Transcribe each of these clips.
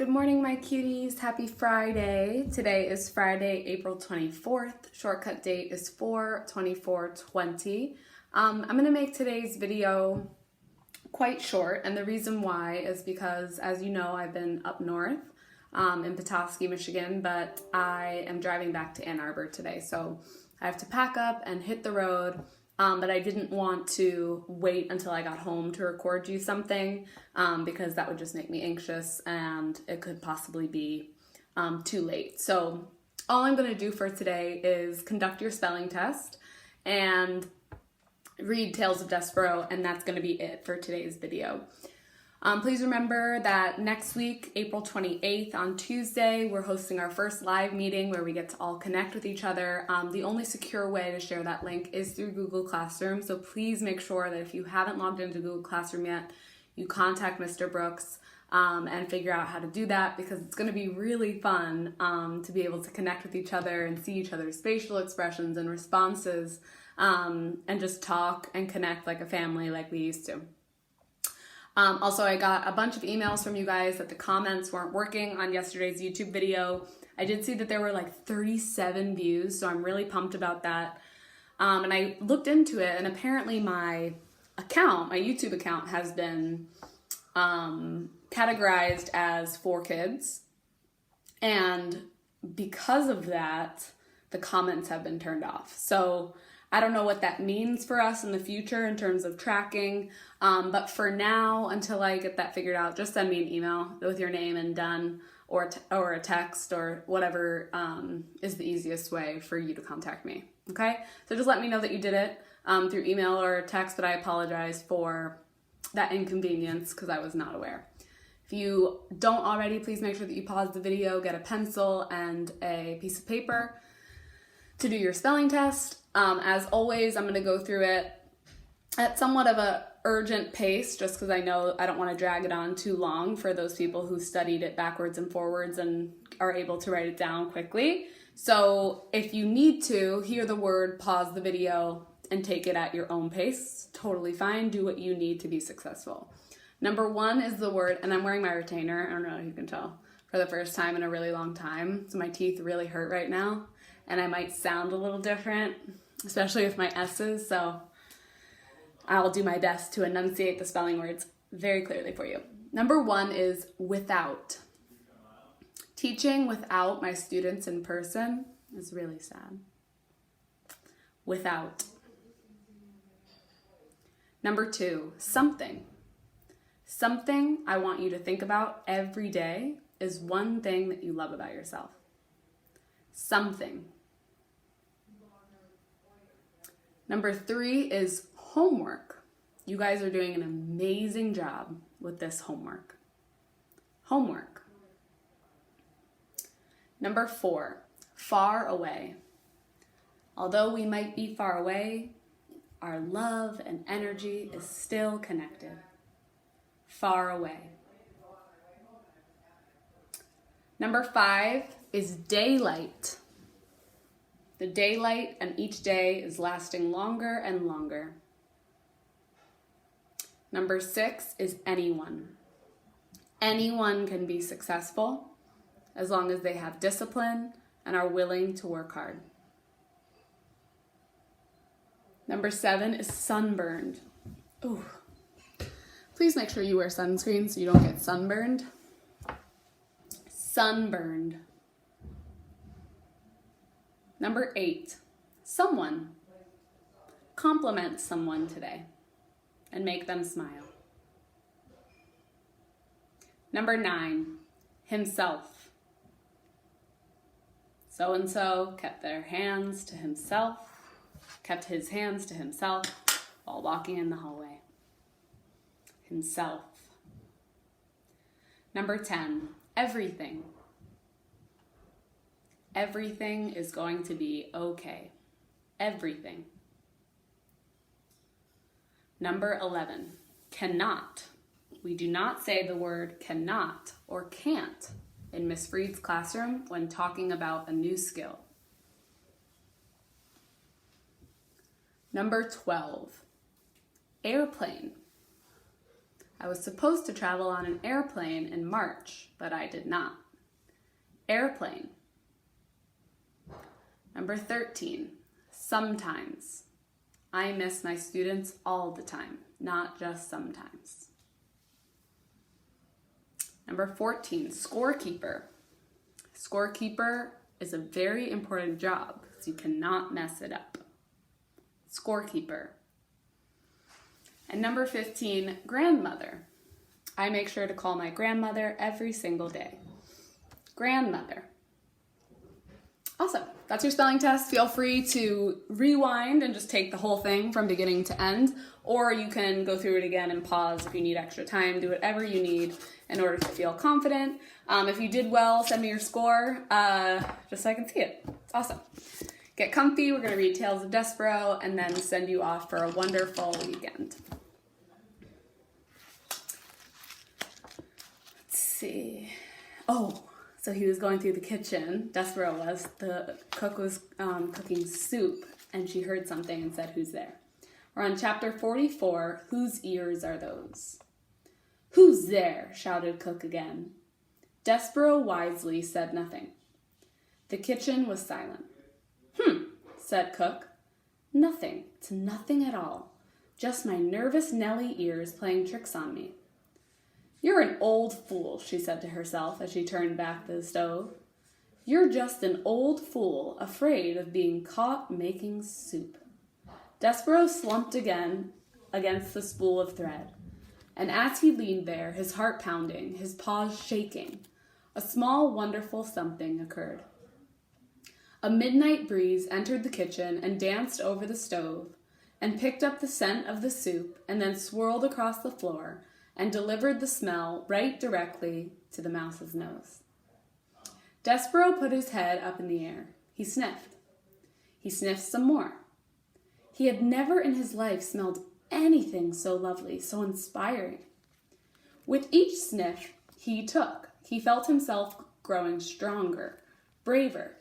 Good morning, my cuties. Happy Friday. Today is Friday, April 24th. Shortcut date is 4/24/20. I'm going to make today's video quite short, and the reason why is because, as you know, I've been up north in Petoskey, Michigan, but I am driving back to Ann Arbor today, so I have to pack up and hit the road. But I didn't want to wait until I got home to record you something because that would just make me anxious and it could possibly be too late. So all I'm going to do for today is conduct your spelling test and read Tales of Despero, and that's going to be it for today's video. Please remember that next week, April 28th, on Tuesday, we're hosting our first live meeting where we get to all connect with each other. The only secure way to share that link is through Google Classroom, so please make sure that if you haven't logged into Google Classroom yet, you contact Mr. Brooks and figure out how to do that, because it's going to be really fun to be able to connect with each other and see each other's facial expressions and responses and just talk and connect like a family like we used to. Also, I got a bunch of emails from you guys that the comments weren't working on yesterday's YouTube video. I did see that there were like 37 views, so I'm really pumped about that. And I looked into it, and apparently my YouTube account has been categorized as for kids. And because of that, the comments have been turned off. So I don't know what that means for us in the future in terms of tracking, but for now, until I get that figured out, just send me an email with your name and done, or a text, or whatever is the easiest way for you to contact me, okay? So just let me know that you did it through email or text, but I apologize for that inconvenience because I was not aware. If you don't already, please make sure that you pause the video, get a pencil and a piece of paper to do your spelling test. As always, I'm going to go through it at somewhat of a urgent pace, just because I know I don't want to drag it on too long for those people who studied it backwards and forwards and are able to write it down quickly. So if you need to hear the word, pause the video and take it at your own pace. Totally fine. Do what you need to be successful. Number one is the word, and I'm wearing my retainer. I don't know if you can tell, for the first time in a really long time. So my teeth really hurt right now, and I might sound a little different, especially with my S's, so I'll do my best to enunciate the spelling words very clearly for you. Number one is without. Teaching without my students in person is really sad. Without. Number two, something. Something I want you to think about every day is one thing that you love about yourself. Something. Number three is homework. You guys are doing an amazing job with this homework. Homework. Number four, far away. Although we might be far away, our love and energy is still connected. Far away. Number five is daylight. The daylight, and each day is lasting longer and longer. Number six is anyone. Anyone can be successful as long as they have discipline and are willing to work hard. Number seven is sunburned. Ooh. Please make sure you wear sunscreen so you don't get sunburned. Sunburned. Number eight, someone. Compliment someone today and make them smile. Number nine, himself. So-and-so kept his hands to himself while walking in the hallway. Himself. Number 10, everything. Everything is going to be okay. Everything. Number 11, cannot. We do not say the word cannot or can't in Miss Freed's classroom when talking about a new skill. Number 12, airplane. I was supposed to travel on an airplane in March, but I did not. Airplane. Number 13, sometimes. I miss my students all the time, not just sometimes. Number 14, scorekeeper. Scorekeeper is a very important job, so you cannot mess it up. Scorekeeper. And number 15, grandmother. I make sure to call my grandmother every single day. Grandmother. Awesome. That's your spelling test. Feel free to rewind and just take the whole thing from beginning to end, or you can go through it again and pause if you need extra time. Do whatever you need in order to feel confident. If you did well, send me your score just so I can see it. It's awesome. Get comfy. We're going to read Tales of Despero and then send you off for a wonderful weekend. Let's see. Oh, so he was going through the kitchen. Despero was. The cook was cooking soup, and she heard something and said, "Who's there?" We're on chapter 44. Whose ears are those? "Who's there?" shouted Cook again. Despero wisely said nothing. The kitchen was silent. Said Cook. "Nothing. It's nothing at all. Just my nervous Nellie ears playing tricks on me." "You're an old fool," she said to herself as she turned back to the stove. "You're just an old fool, afraid of being caught making soup." Despero slumped again against the spool of thread, and as he leaned there, his heart pounding, his paws shaking, a small, wonderful something occurred. A midnight breeze entered the kitchen and danced over the stove, and picked up the scent of the soup, and then swirled across the floor, and delivered the smell right directly to the mouse's nose. Despero put his head up in the air. He sniffed. He sniffed some more. He had never in his life smelled anything so lovely, so inspiring. With each sniff he took, he felt himself growing stronger, braver.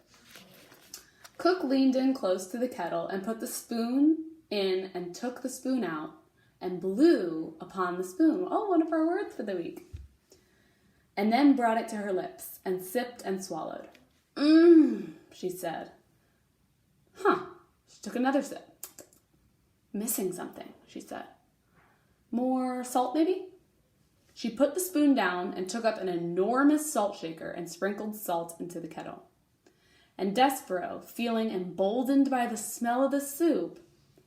Cook leaned in close to the kettle and put the spoon in and took the spoon out and blew upon the spoon. Oh, one of our words for the week. And then brought it to her lips and sipped and swallowed. She said. She took another sip. "Missing something," she said. "More salt, maybe?" She put the spoon down and took up an enormous salt shaker and sprinkled salt into the kettle. And Despero, feeling emboldened by the smell of the soup,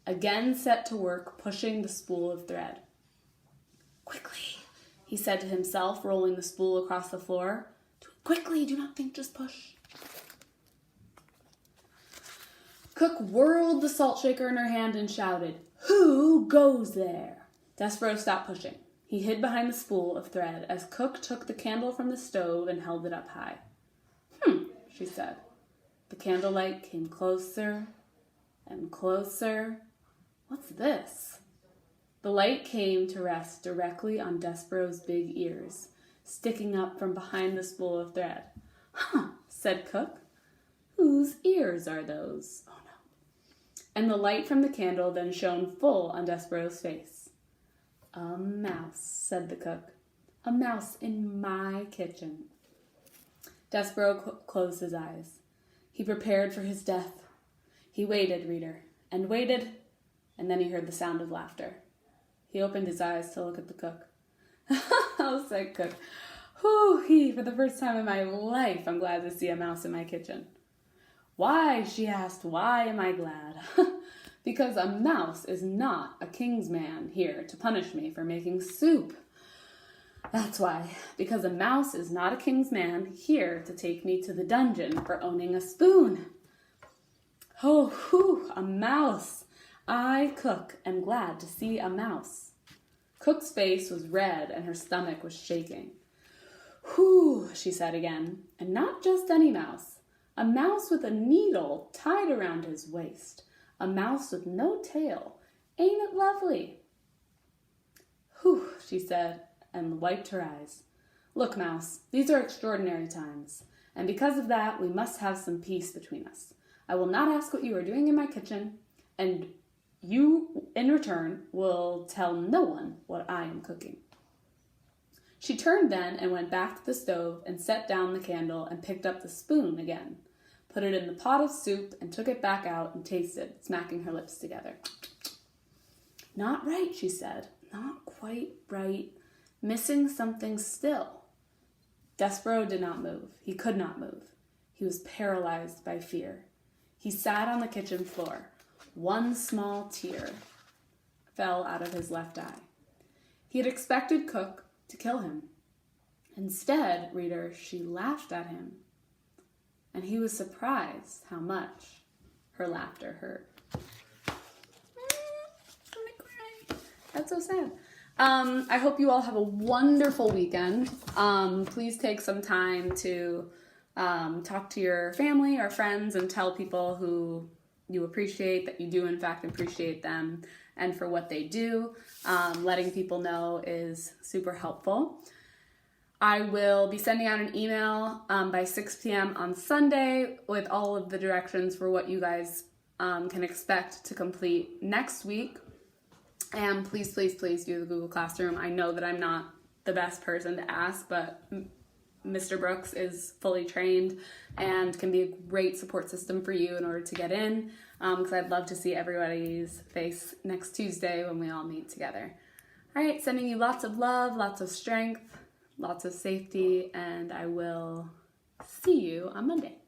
again set to work pushing the spool of thread. "Quickly," he said to himself, rolling the spool across the floor. "Do it quickly, do not think, just push." Cook whirled the salt shaker in her hand and shouted, "Who goes there?" Despero stopped pushing. He hid behind the spool of thread as Cook took the candle from the stove and held it up high. She said. The candlelight came closer and closer. "What's this?" The light came to rest directly on Despero's big ears, sticking up from behind the spool of thread. Said Cook. "Whose ears are those?" Oh no. And the light from the candle then shone full on Despero's face. "A mouse," said the cook. "A mouse in my kitchen." Despero closed his eyes. He prepared for his death. He waited, reader, and waited, and then he heard the sound of laughter. He opened his eyes to look at the cook. Oh, said Cook. For the first time in my life, I'm glad to see a mouse in my kitchen. "Why?" she asked. "Why am I glad?" "Because a mouse is not a king's man here to punish me for making soup. That's why. Because a mouse is not a king's man here to take me to the dungeon for owning a spoon." A mouse. I, Cook, am glad to see a mouse. Cook's face was red and her stomach was shaking. She said again, "and not just any mouse. A mouse with a needle tied around his waist. A mouse with no tail. Ain't it lovely?" She said, and wiped her eyes. "Look, Mouse, these are extraordinary times, and because of that, we must have some peace between us. I will not ask what you are doing in my kitchen, and you, in return, will tell no one what I am cooking." She turned then and went back to the stove and set down the candle and picked up the spoon again, put it in the pot of soup and took it back out and tasted, smacking her lips together. Not right, she said. Not quite right. Missing something still. Despero did not move. He could not move. He was paralyzed by fear. He sat on the kitchen floor. One small tear fell out of his left eye. He had expected Cook to kill him. Instead, reader, she laughed at him. And he was surprised how much her laughter hurt. I'm gonna cry. That's so sad. I hope you all have a wonderful weekend. Please take some time to talk to your family or friends and tell people who you appreciate that you do in fact appreciate them and for what they do. Letting people know is super helpful. I will be sending out an email by 6 p.m. on Sunday with all of the directions for what you guys can expect to complete next week. And please, please, please do the Google Classroom. I know that I'm not the best person to ask, but Mr. Brooks is fully trained and can be a great support system for you in order to get in, because I'd love to see everybody's face next Tuesday when we all meet together. All right, sending you lots of love, lots of strength, lots of safety, and I will see you on Monday.